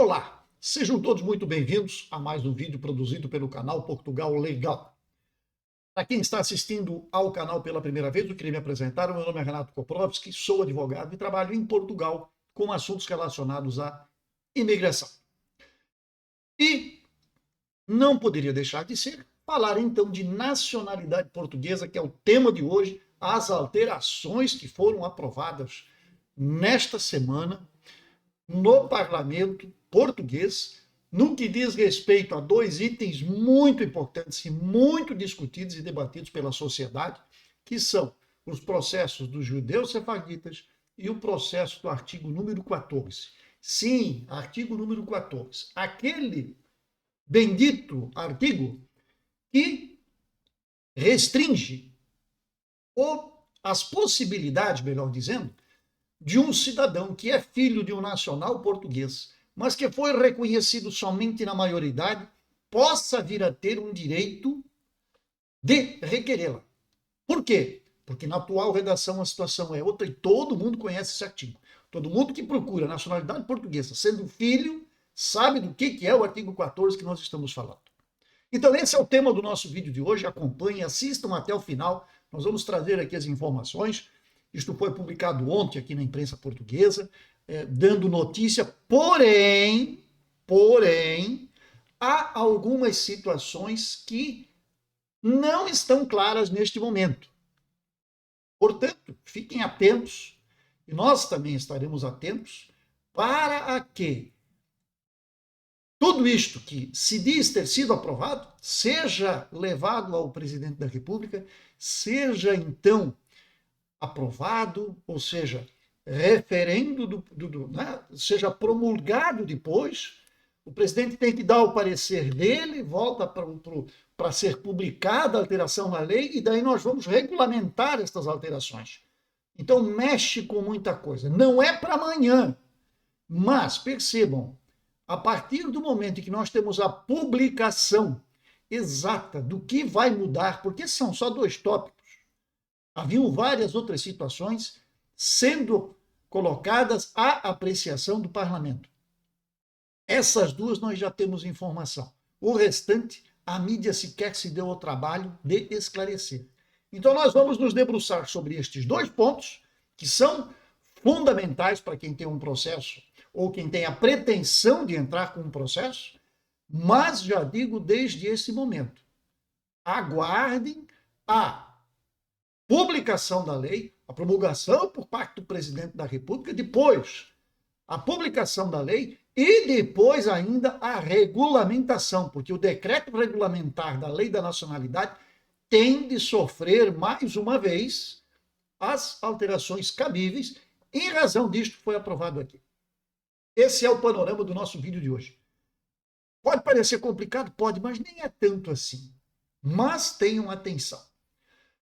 Olá, sejam todos muito bem-vindos a mais um vídeo produzido pelo canal Portugal Legal. Para quem está assistindo ao canal pela primeira vez, eu queria me apresentar. O meu nome é Renato Koprowski, sou advogado e trabalho em Portugal com assuntos relacionados à imigração. E não poderia deixar de ser falar então de nacionalidade portuguesa, que é o tema de hoje, as alterações que foram aprovadas nesta semana no parlamento português, no que diz respeito a dois itens muito importantes e muito discutidos e debatidos pela sociedade, que são os processos dos judeus sefarditas e o processo do artigo número 14. Sim, artigo número 14. Aquele bendito artigo que restringe as possibilidades, melhor dizendo, de um cidadão que é filho de um nacional português, mas que foi reconhecido somente na maioridade, possa vir a ter um direito de requerê-la. Por quê? Porque na atual redação a situação é outra e todo mundo conhece esse artigo. Todo mundo que procura nacionalidade portuguesa, sendo filho, sabe do que é o artigo 14 que nós estamos falando. Então esse é o tema do nosso vídeo de hoje. Acompanhem, assistam até o final. Nós vamos trazer aqui as informações. Isto foi publicado ontem aqui na imprensa portuguesa, dando notícia, porém, há algumas situações que não estão claras neste momento. Portanto, fiquem atentos, e nós também estaremos atentos, para que tudo isto que se diz ter sido aprovado seja levado ao presidente da República, seja então aprovado, ou seja, referendo, né, seja promulgado depois, o presidente tem que dar o parecer dele, volta para ser publicada a alteração na lei, e daí nós vamos regulamentar estas alterações. Então mexe com muita coisa. Não é para amanhã, mas percebam, a partir do momento em que nós temos a publicação exata do que vai mudar, porque são só 2 tópicos, haviam várias outras situações sendo colocadas à apreciação do parlamento. Essas 2 nós já temos informação. O restante, a mídia sequer se deu ao trabalho de esclarecer. Então nós vamos nos debruçar sobre estes 2 pontos, que são fundamentais para quem tem um processo ou quem tem a pretensão de entrar com um processo, mas já digo desde esse momento, aguardem a publicação da lei, a promulgação por parte do presidente da República, depois a publicação da lei e depois ainda a regulamentação, porque o decreto regulamentar da lei da nacionalidade tem de sofrer mais uma vez as alterações cabíveis, em razão disto que foi aprovado aqui. Esse é o panorama do nosso vídeo de hoje. Pode parecer complicado? Pode, mas nem é tanto assim. Mas tenham atenção.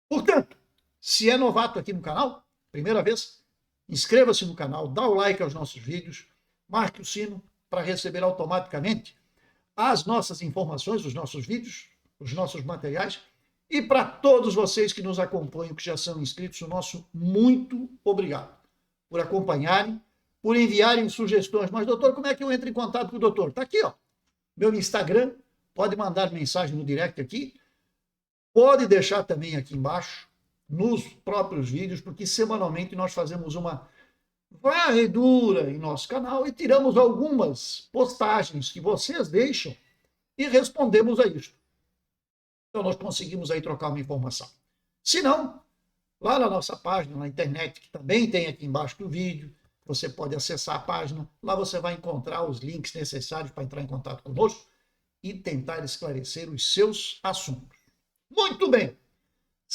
Portanto, se é novato aqui no canal, primeira vez, inscreva-se no canal, dá o like aos nossos vídeos, marque o sino para receber automaticamente as nossas informações, os nossos vídeos, os nossos materiais. E para todos vocês que nos acompanham, que já são inscritos, o nosso muito obrigado por acompanharem, por enviarem sugestões. Mas, doutor, como é que eu entro em contato com o doutor? Está aqui, ó, meu Instagram, pode mandar mensagem no direct aqui, pode deixar também aqui embaixo, nos próprios vídeos, porque semanalmente nós fazemos uma varredura em nosso canal e tiramos algumas postagens que vocês deixam e respondemos a isso. Então nós conseguimos aí trocar uma informação. Se não, lá na nossa página, na internet, que também tem aqui embaixo do vídeo, você pode acessar a página, lá você vai encontrar os links necessários para entrar em contato conosco e tentar esclarecer os seus assuntos. Muito bem!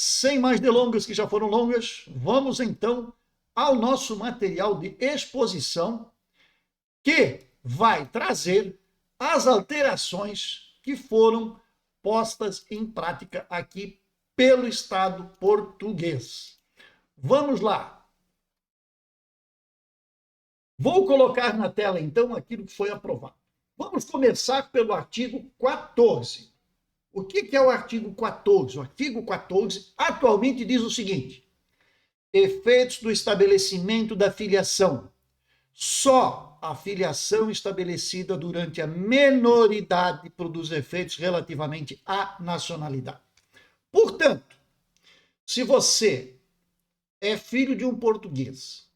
Sem mais delongas, que já foram longas, vamos então ao nosso material de exposição, que vai trazer as alterações que foram postas em prática aqui pelo Estado português. Vamos lá. Vou colocar na tela então aquilo que foi aprovado. Vamos começar pelo artigo 14. O que é o artigo 14? O artigo 14 atualmente diz o seguinte: efeitos do estabelecimento da filiação Só a filiação estabelecida durante a menoridade produz efeitos relativamente à nacionalidade. Portanto, se você é filho de um português,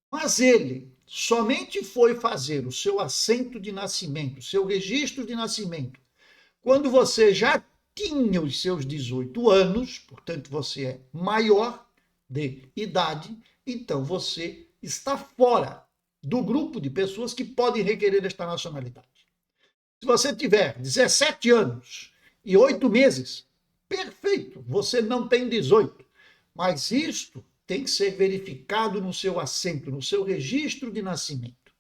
mas ele somente foi fazer o seu assento de nascimento, seu registro de nascimento, quando você já tinha os seus 18 anos, portanto você é maior de idade, então você está fora do grupo de pessoas que podem requerer esta nacionalidade. Se você tiver 17 anos e 8 meses, perfeito, você não tem 18. Mas isto tem que ser verificado no seu assento, no seu registro de nascimento.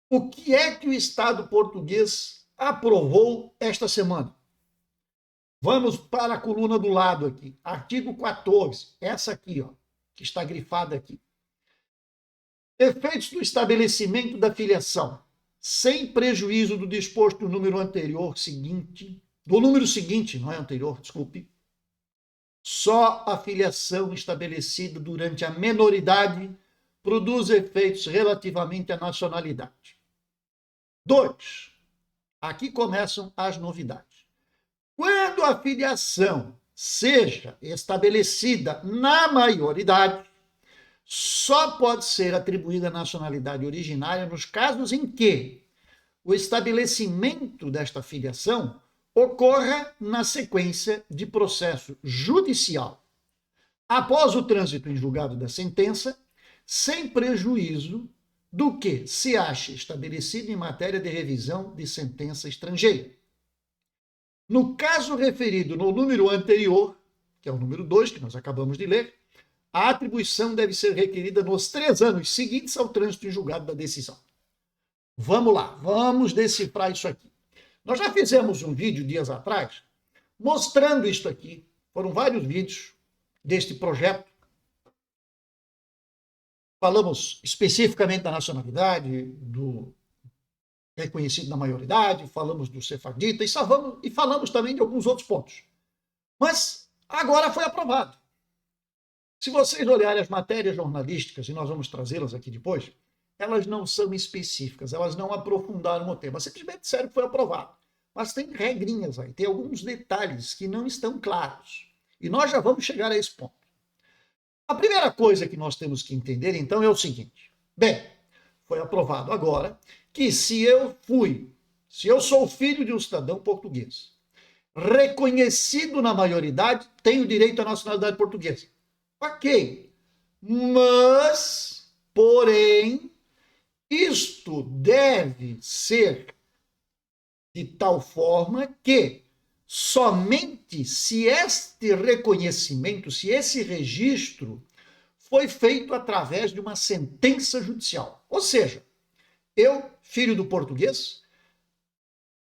O que é que o Estado português aprovou esta semana? Vamos para a coluna do lado aqui, artigo 14, essa aqui, ó, que está grifada aqui. Efeitos do estabelecimento da filiação, sem prejuízo do disposto no número anterior seguinte, do número seguinte, não é anterior, desculpe, só a filiação estabelecida durante a menoridade produz efeitos relativamente à nacionalidade. 2. Aqui começam as novidades. Quando a filiação seja estabelecida na maioridade, só pode ser atribuída a nacionalidade originária nos casos em que o estabelecimento desta filiação ocorra na sequência de processo judicial, após o trânsito em julgado da sentença, sem prejuízo do que se ache estabelecido em matéria de revisão de sentença estrangeira. No caso referido no número anterior, que é o número 2, que nós acabamos de ler, a atribuição deve ser requerida nos 3 anos seguintes ao trânsito em julgado da decisão. Vamos lá, vamos decifrar isso aqui. Nós já fizemos um vídeo dias atrás mostrando isto aqui. Foram vários vídeos deste projeto. Falamos especificamente da nacionalidade, do reconhecido na maioridade, falamos do sefardita e falamos também de alguns outros pontos. Mas agora foi aprovado. Se vocês olharem as matérias jornalísticas, e nós vamos trazê-las aqui depois, elas não são específicas, elas não aprofundaram o tema, simplesmente disseram que foi aprovado. Mas tem regrinhas aí, tem alguns detalhes que não estão claros. E nós já vamos chegar a esse ponto. A primeira coisa que nós temos que entender, então, é o seguinte. Bem, foi aprovado agora que se eu sou filho de um cidadão português, reconhecido na maioridade, tenho direito à nacionalidade portuguesa. Ok. Mas, porém, isto deve ser de tal forma que somente se este reconhecimento, se esse registro foi feito através de uma sentença judicial. Ou seja, eu, filho do português,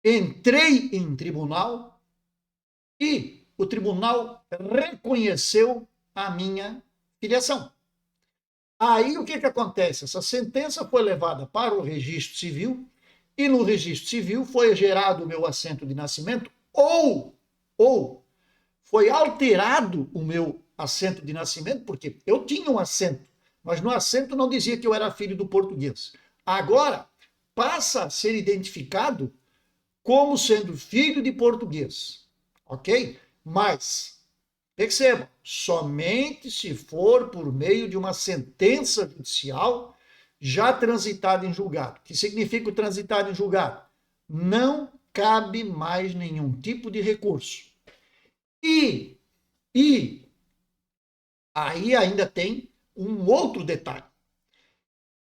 entrei em tribunal e o tribunal reconheceu a minha filiação. Aí o que acontece? Essa sentença foi levada para o registro civil e no registro civil foi gerado o meu assento de nascimento ou foi alterado o meu assento de nascimento, porque eu tinha um assento, mas no assento não dizia que eu era filho do português. Agora passa a ser identificado como sendo filho de português, ok? Mas, perceba, somente se for por meio de uma sentença judicial já transitada em julgado. O que significa o transitado em julgado? Não cabe mais nenhum tipo de recurso. E aí ainda tem um outro detalhe.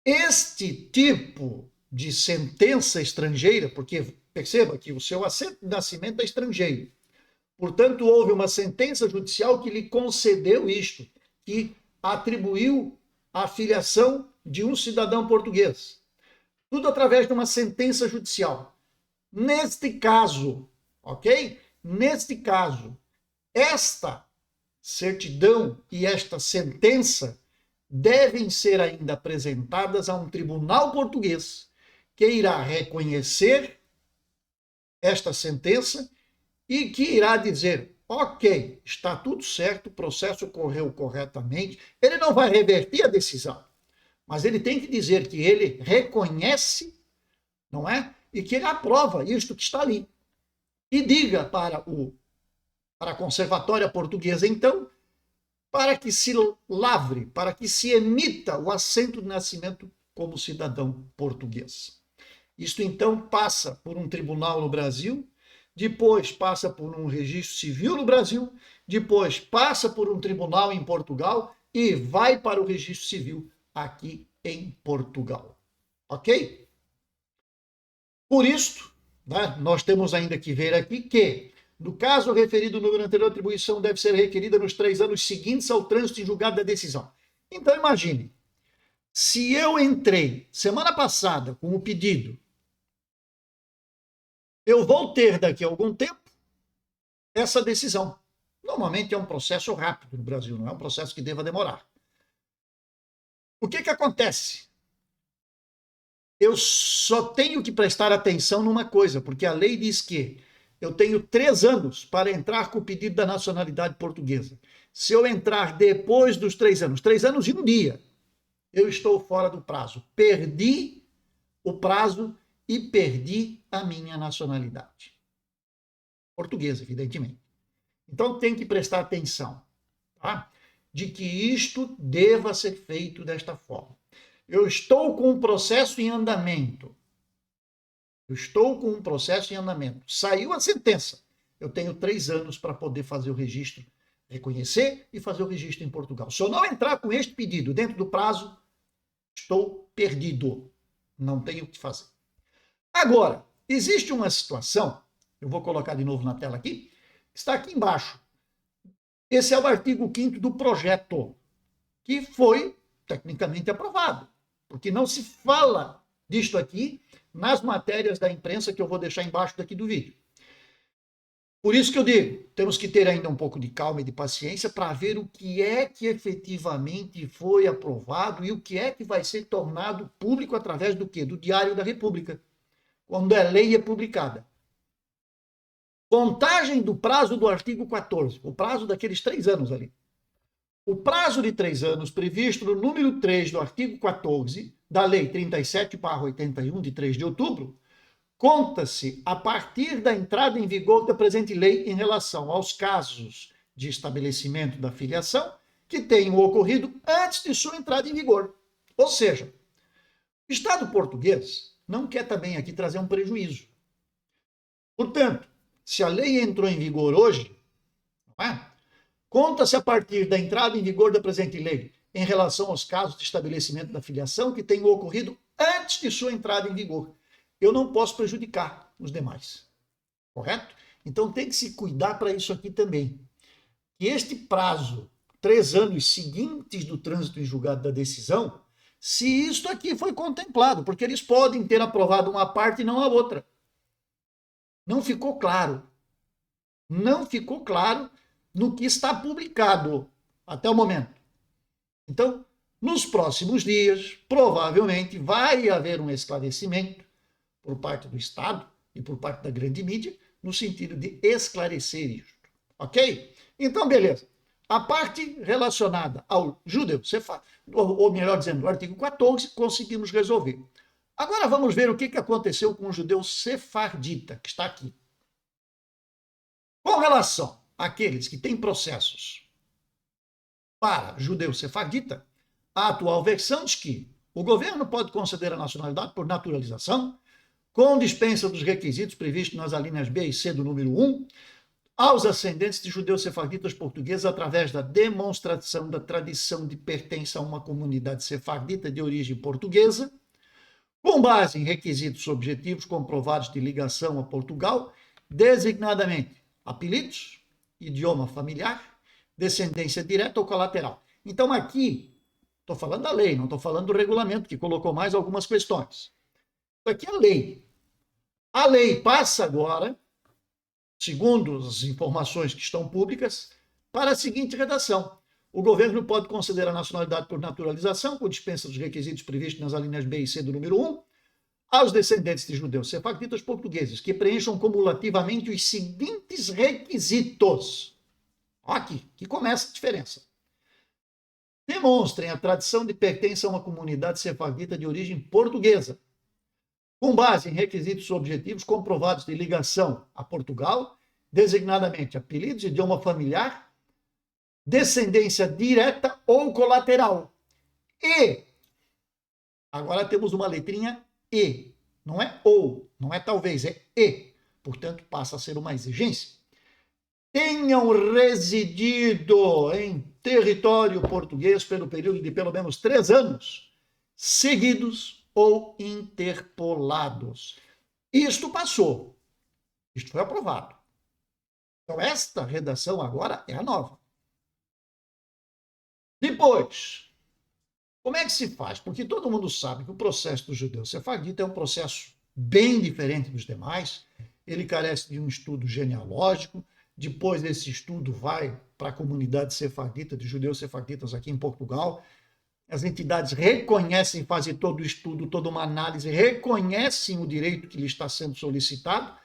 Este tipo de sentença estrangeira, porque perceba que o seu assento de nascimento é estrangeiro, portanto, houve uma sentença judicial que lhe concedeu isto, que atribuiu a filiação de um cidadão português. Tudo através de uma sentença judicial. Neste caso, ok? Neste caso, esta certidão e esta sentença devem ser ainda apresentadas a um tribunal português que irá reconhecer esta sentença e que irá dizer, ok, está tudo certo, o processo correu corretamente, ele não vai reverter a decisão, Mas ele tem que dizer que ele reconhece, não é? E que ele aprova isto que está ali. E diga para a Conservatória Portuguesa, então, para que se lavre, para que se emita o assento de nascimento como cidadão português. Isto, então, passa por um tribunal no Brasil, depois passa por um registro civil no Brasil, depois passa por um tribunal em Portugal e vai para o registro civil aqui em Portugal. Ok? Por isto, né, nós temos ainda que ver aqui que, no caso referido no número anterior, a atribuição deve ser requerida nos 3 anos seguintes ao trânsito em julgado da decisão. Então, imagine, se eu entrei semana passada com o pedido, eu vou ter daqui a algum tempo essa decisão. Normalmente é um processo rápido no Brasil, não é um processo que deva demorar. O que acontece? Eu só tenho que prestar atenção numa coisa, porque a lei diz que eu tenho 3 anos para entrar com o pedido da nacionalidade portuguesa. Se eu entrar depois dos 3 anos e um dia, eu estou fora do prazo. Perdi o prazo e perdi a minha nacionalidade. Portuguesa, evidentemente. Então tem que prestar atenção, tá? De que isto deva ser feito desta forma. Eu estou com um processo em andamento. Saiu a sentença. Eu tenho 3 anos para poder fazer o registro, reconhecer e fazer o registro em Portugal. Se eu não entrar com este pedido dentro do prazo, estou perdido. Não tenho o que fazer. Agora, existe uma situação, eu vou colocar de novo na tela aqui, está aqui embaixo. Esse é o artigo 5º do projeto, que foi tecnicamente aprovado, porque não se fala disto aqui nas matérias da imprensa que eu vou deixar embaixo daqui do vídeo. Por isso que eu digo, temos que ter ainda um pouco de calma e de paciência para ver o que é que efetivamente foi aprovado e o que é que vai ser tornado público através do quê? Do Diário da República, quando a lei é publicada. Contagem do prazo do artigo 14, o prazo daqueles 3 anos ali. O prazo de 3 anos previsto no número 3 do artigo 14 da Lei 37/81, de 3 de outubro, conta-se a partir da entrada em vigor da presente lei em relação aos casos de estabelecimento da filiação que tenham ocorrido antes de sua entrada em vigor. Ou seja, o Estado português não quer também aqui trazer um prejuízo. Portanto, se a lei entrou em vigor hoje, não é? Conta-se a partir da entrada em vigor da presente lei em relação aos casos de estabelecimento da filiação que tenham ocorrido antes de sua entrada em vigor. Eu não posso prejudicar os demais, correto? Então tem que se cuidar para isso aqui também. Que este prazo, 3 anos seguintes do trânsito em julgado da decisão, se isto aqui foi contemplado, porque eles podem ter aprovado uma parte e não a outra. Não ficou claro. Não ficou claro no que está publicado até o momento. Então, nos próximos dias, provavelmente vai haver um esclarecimento por parte do Estado e por parte da grande mídia, no sentido de esclarecer isso. Ok? Então, beleza. A parte relacionada ao judeu sefardita, ou melhor dizendo, o artigo 14, conseguimos resolver. Agora vamos ver o que aconteceu com o judeu sefardita, que está aqui. Com relação àqueles que têm processos para judeu sefardita, a atual versão diz que o governo pode conceder a nacionalidade por naturalização, com dispensa dos requisitos previstos nas alíneas B e C do número 1, aos ascendentes de judeus sefarditas portugueses através da demonstração da tradição de pertença a uma comunidade sefardita de origem portuguesa, com base em requisitos objetivos comprovados de ligação a Portugal, designadamente apelidos, idioma familiar, descendência direta ou colateral. Então aqui, estou falando da lei, não estou falando do regulamento, que colocou mais algumas questões. Isso aqui é a lei. A lei passa agora, segundo as informações que estão públicas, para a seguinte redação. O governo pode conceder a nacionalidade por naturalização, com dispensa dos requisitos previstos nas alíneas B e C do número 1, aos descendentes de judeus sefarditas portugueses que preencham cumulativamente os seguintes requisitos. Aqui, que começa a diferença. demonstrem a tradição de pertença a uma comunidade sefardita de origem portuguesa, com base em requisitos objetivos comprovados de ligação a Portugal, designadamente apelidos, idioma familiar, descendência direta ou colateral. E, agora temos uma letrinha E, não é ou, não é talvez, é E. Portanto, passa a ser uma exigência. Tenham residido em território português pelo período de pelo menos 3 anos, seguidos ou interpolados. Isto passou. Isto foi aprovado. Então, esta redação agora é a nova. Depois, como é que se faz? Porque todo mundo sabe que o processo do judeu sefardita é um processo bem diferente dos demais. Ele carece de um estudo genealógico. Depois desse estudo vai para a comunidade sefardita, de judeus sefarditas aqui em Portugal. As entidades reconhecem, fazem todo o estudo, toda uma análise, reconhecem o direito que lhe está sendo solicitado.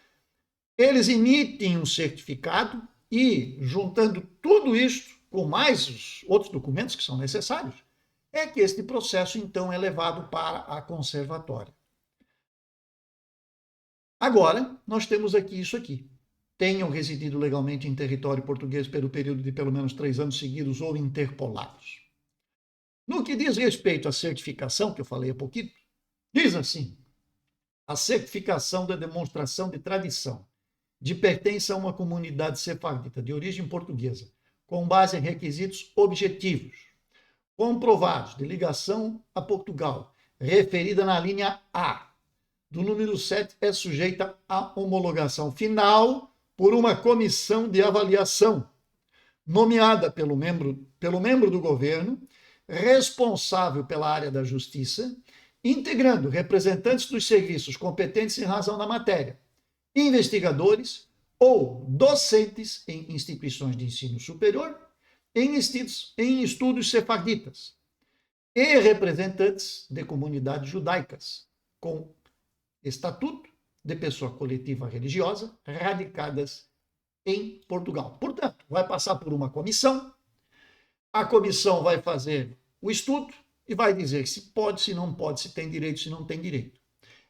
Eles emitem um certificado e, juntando tudo isso com mais os outros documentos que são necessários, é que este processo, então, é levado para a conservatória. Agora, nós temos aqui isso aqui. Tenham residido legalmente em território português pelo período de pelo menos 3 anos seguidos ou interpolados. No que diz respeito à certificação, que eu falei há pouquinho, diz assim: a certificação da demonstração de tradição de pertença a uma comunidade sefardita de origem portuguesa, com base em requisitos objetivos, comprovados de ligação a Portugal, referida na linha A do número 7, é sujeita à homologação final por uma comissão de avaliação, nomeada pelo membro do governo, responsável pela área da justiça, integrando representantes dos serviços competentes em razão da matéria, investigadores ou docentes em instituições de ensino superior, em estudos sefarditas, e representantes de comunidades judaicas, com estatuto de pessoa coletiva religiosa, radicadas em Portugal. Portanto, vai passar por uma comissão, a comissão vai fazer o estudo e vai dizer se pode, se não pode, se tem direito, se não tem direito.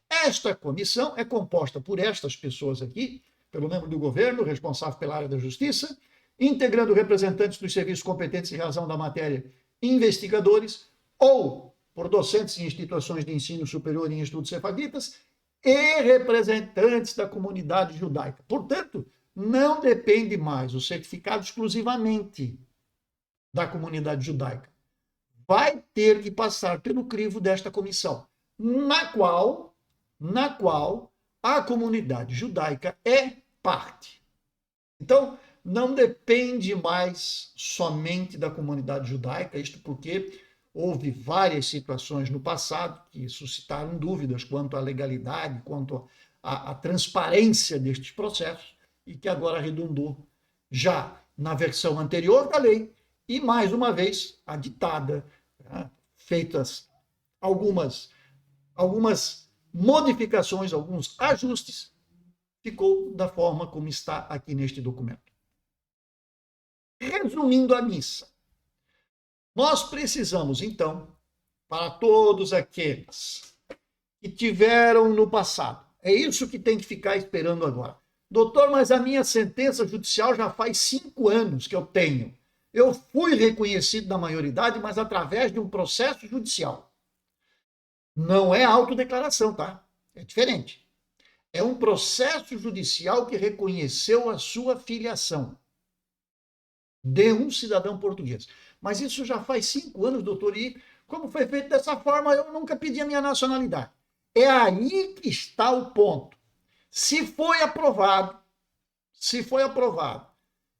Esta comissão é composta por estas pessoas aqui, pelo membro do governo, responsável pela área da justiça, integrando representantes dos serviços competentes em razão da matéria, investigadores, ou por docentes em instituições de ensino superior e em estudos sefarditas, e representantes da comunidade judaica. Portanto, não depende mais o certificado exclusivamente da comunidade judaica. Vai ter que passar pelo crivo desta comissão, na qual a comunidade judaica é parte. Então, não depende mais somente da comunidade judaica, isto porque houve várias situações no passado que suscitaram dúvidas quanto à legalidade, quanto à transparência destes processos, e que agora redundou já na versão anterior da lei, e mais uma vez aditada, feitas algumas modificações, alguns ajustes, ficou da forma como está aqui neste documento. Resumindo a missa, nós precisamos, então, para todos aqueles que tiveram no passado, é isso que tem que ficar esperando agora. Doutor, mas a minha sentença judicial já faz 5 anos que eu tenho. Eu fui reconhecido na maioridade, mas através de um processo judicial. Não é autodeclaração, tá? É diferente. É um processo judicial que reconheceu a sua filiação de um cidadão português. Mas isso já faz 5 anos, doutor, e como foi feito dessa forma, eu nunca pedi a minha nacionalidade. É aí que está o ponto. Se foi aprovado,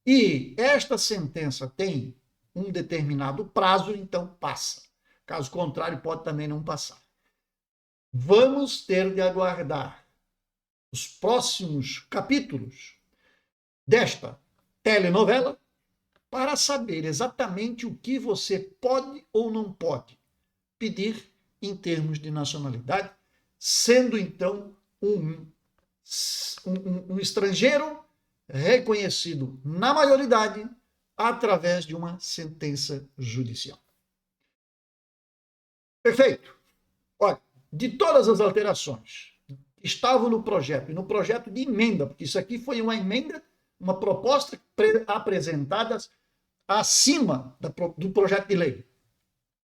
e esta sentença tem um determinado prazo, então passa. Caso contrário, pode também não passar. Vamos ter de aguardar os próximos capítulos desta telenovela para saber exatamente o que você pode ou não pode pedir em termos de nacionalidade, sendo então um estrangeiro reconhecido na maioridade através de uma sentença judicial. Perfeito. Olha, de todas as alterações que estavam no projeto, e no projeto de emenda, porque isso aqui foi uma emenda, uma proposta apresentada acima do projeto de lei.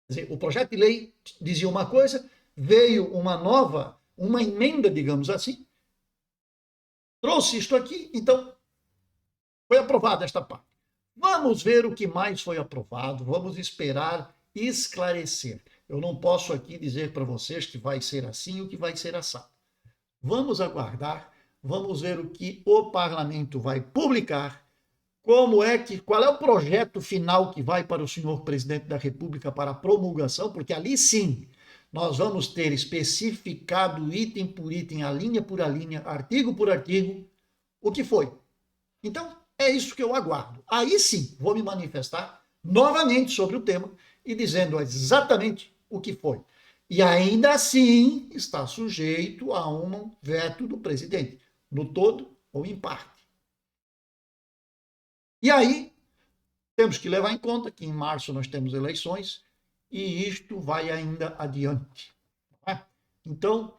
Quer dizer, o projeto de lei dizia uma coisa, veio uma emenda, digamos assim, trouxe isto aqui, então foi aprovada esta parte. Vamos ver o que mais foi aprovado, vamos esperar esclarecer. Eu não posso aqui dizer para vocês que vai ser assim ou que vai ser assado. Vamos aguardar, vamos ver o que o parlamento vai publicar, qual é o projeto final que vai para o senhor presidente da República para promulgação, porque ali sim nós vamos ter especificado item por item, a linha por a linha, artigo por artigo, o que foi. Então, é isso que eu aguardo. Aí sim, vou me manifestar novamente sobre o tema e dizendo exatamente o que foi. E ainda assim está sujeito a um veto do presidente, no todo ou em parte. E aí, temos que levar em conta que em março nós temos eleições e isto vai ainda adiante. Não é? Então,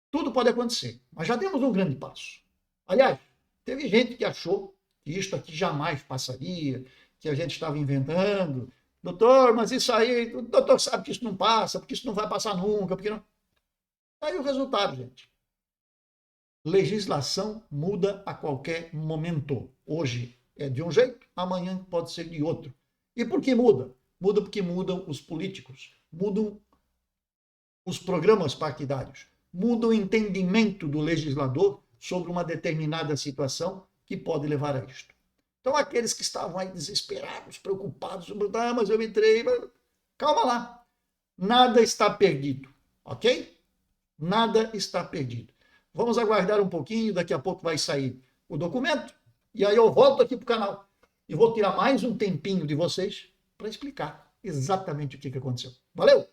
tudo pode acontecer, mas já demos um grande passo. Aliás, teve gente que achou que isto aqui jamais passaria, que a gente estava inventando. Doutor, mas isso aí, o doutor sabe que isso não passa, porque isso não vai passar nunca, porque não... Aí o resultado, gente. Legislação muda a qualquer momento. Hoje é de um jeito, amanhã pode ser de outro. E por que muda? Muda porque mudam os políticos, mudam os programas partidários, muda o entendimento do legislador sobre uma determinada situação que pode levar a isto. Então, aqueles que estavam aí desesperados, preocupados, mas eu entrei, calma lá. Nada está perdido, ok? Nada está perdido. Vamos aguardar um pouquinho, daqui a pouco vai sair o documento, e aí eu volto aqui para o canal e vou tirar mais um tempinho de vocês para explicar exatamente o que aconteceu. Valeu?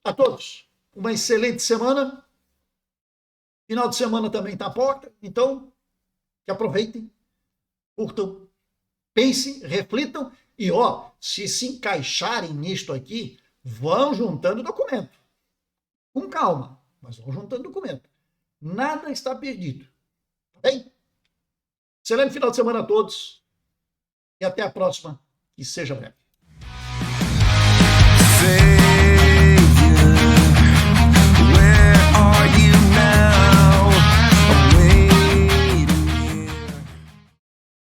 A todos, uma excelente semana. Final de semana também está à porta, então que aproveitem, curtam, pensem, reflitam e, se encaixarem nisto aqui, vão juntando documento. Com calma, mas vão juntando documento. Nada está perdido. Tá bem? Excelente final de semana a todos e até a próxima, que seja breve.